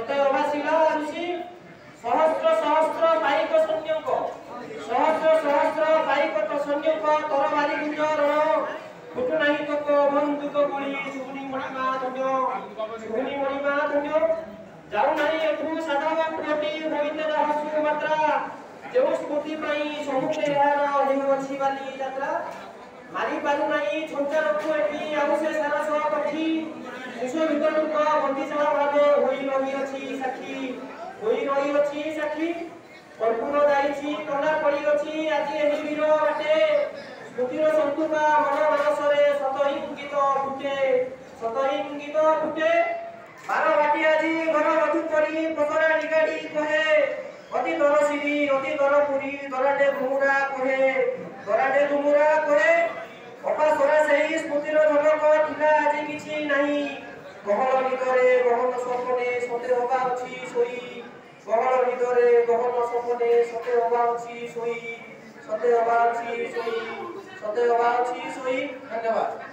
सते अभाशिला ऋषि सहस्र सहस्र पाइक सैन्यक सहस्र सहस्र पाइक सैन्यक तरबारी गुंजर फुटु नाही तक बंदूक गुली सुगुनी मणिमा धन्य जाऊ नाही एठू साधा कोटी होइते रहसु मात्रा जेउ स्मृति पई समुखे यार हेउ अछि बाली यात्रा मारी पारु नाही छंचा रखु एठी आउ से सारा सह कथि विश्व विकल्प बंदिशाला भावे होई रही अछि साखी कर्पूर जाईछि कला पड़ी अछि आज एही वीर बाटे स्मृतिर संतुका मन मानसरे सतहि इंगित फुटे बार बाटी আজি घर मधु करी प्रसरा निगाड़ी कहे अति दरसिरी अति दरपुरी दराटे घुमुरा कहे अपा सरा सेही स्मृतिर झलक थिला আজি किछि नाही गहन निदरे गहन सपने सते होगा अछि सोई गहन निदरे गहन सपने सते होगा अछि सोई धन्यवाद।